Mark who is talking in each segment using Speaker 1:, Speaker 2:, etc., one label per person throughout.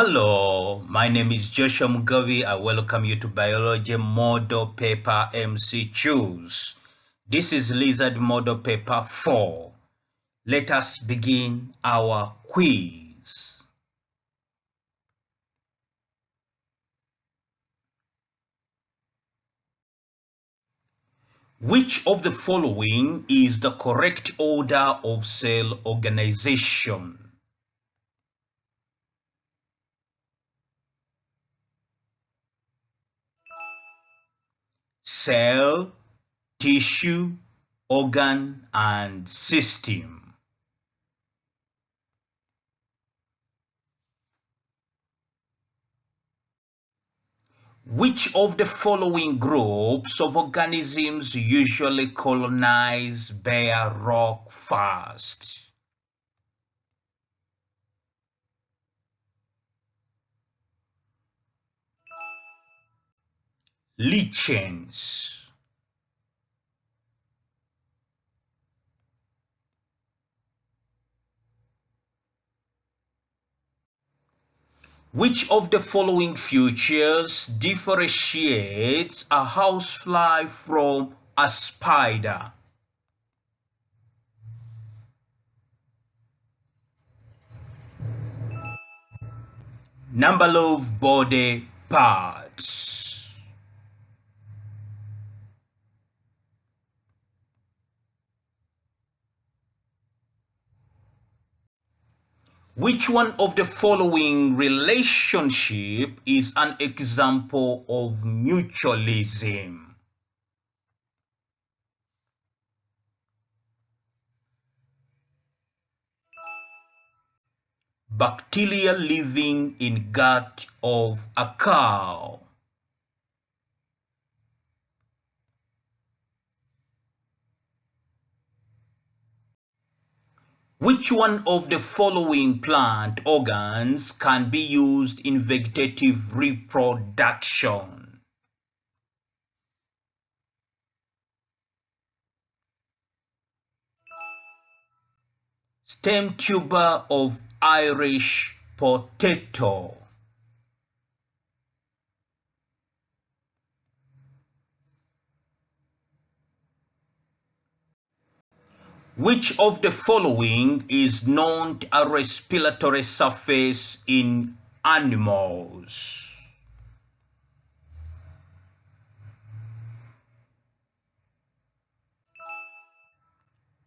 Speaker 1: Hello, my name is Joshua Mugabi. I welcome you to Biology Model Paper MCQs. This is Lizard Model Paper 4. Let us begin our quiz. Which of the following is the correct order of cell organization? Cell, tissue, organ, and system. Which of the following groups of organisms usually colonize bare rock first? Lichens. Which of the following features differentiates a housefly from a spider? Number of body parts. Which one of the following relationship is an example of mutualism? Bacteria living in gut of a cow. Which one of the following plant organs can be used in vegetative reproduction? Stem tuber of Irish potato. Which of the following is not a respiratory surface in animals?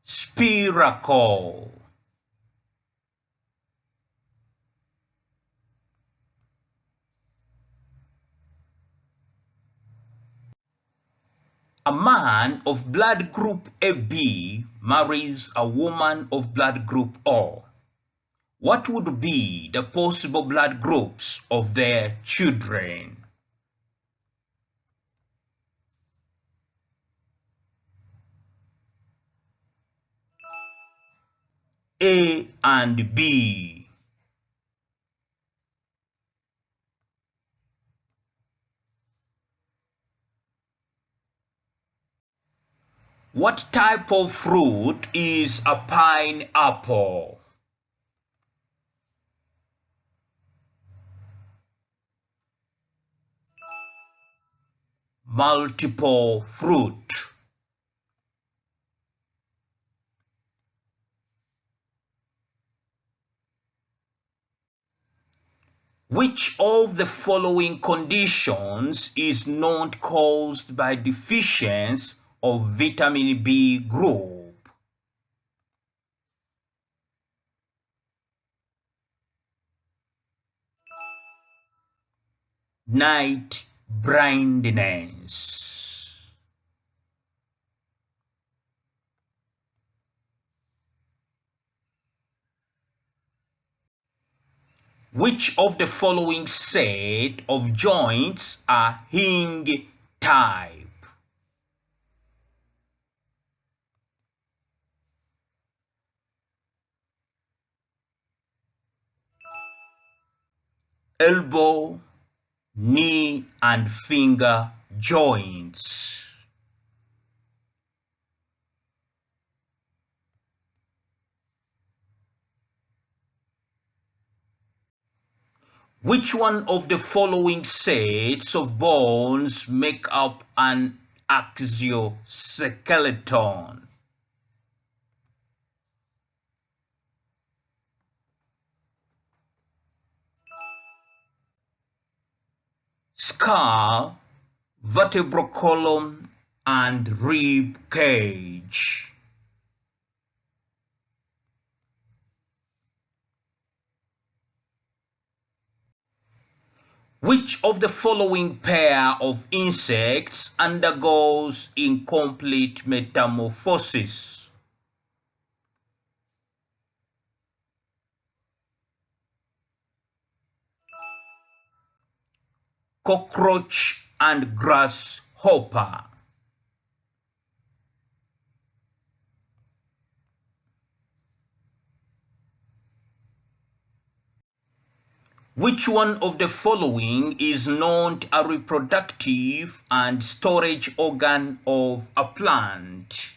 Speaker 1: Spiracle. A man of blood group AB marries a woman of blood group O. What would be the possible blood groups of their children? A and B. What type of fruit is a pineapple? Multiple fruit. Which of the following conditions is not caused by deficiency of vitamin B group? Night blindness. Which of the following set of joints are hinge type? Elbow, knee, and finger joints. Which one of the following sets of bones make up an exoskeleton? Skull, vertebral column, and rib cage. Which of the following pair of insects undergoes incomplete metamorphosis? Cockroach and grasshopper. Which one of the following is not a reproductive and storage organ of a plant?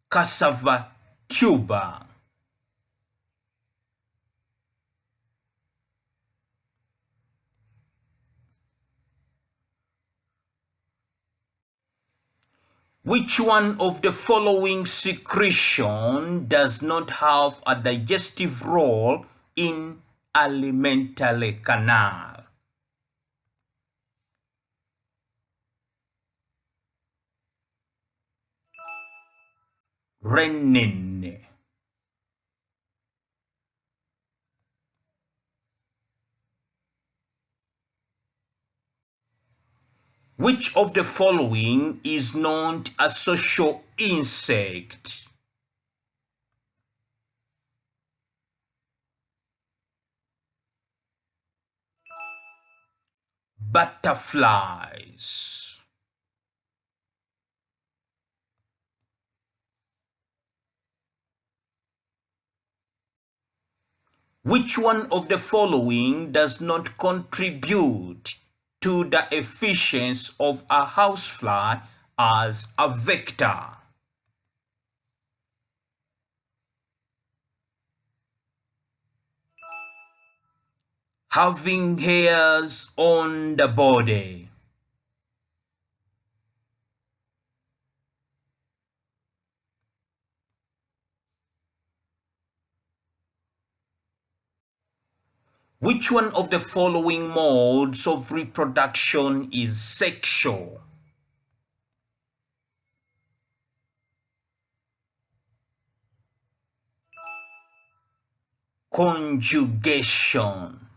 Speaker 1: Cassava tuber. Which one of the following secretion does not have a digestive role in alimentary canal? Renin. Which of the following is not a social insect? Butterflies. Which one of the following does not contribute to the efficiency of a housefly as a vector? Having hairs on the body. Which one of the following modes of reproduction is sexual? Conjugation.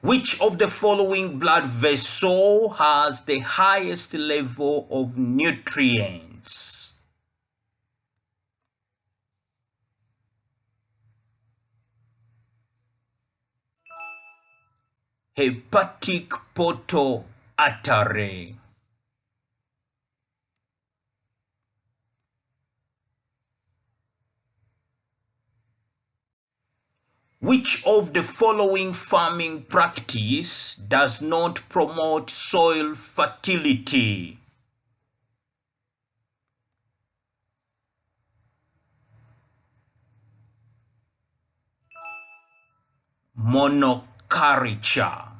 Speaker 1: Which of the following blood vessel has the highest level of nutrients? Hepatic portal artery. Which of the following farming practice does not promote soil fertility? Monoculture.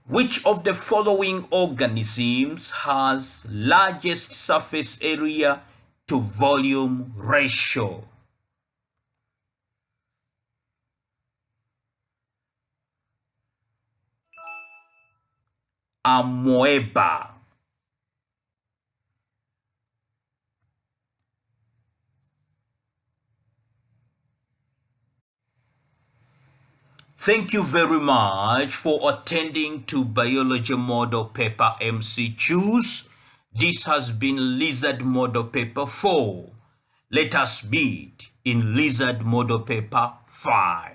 Speaker 1: Which of the following organisms has largest surface area to volume ratio? Amoeba. Thank you very much for attending to Biology Model Paper MCQs. This has been Lizard Model Paper 4. Let us meet in Lizard Model Paper 5.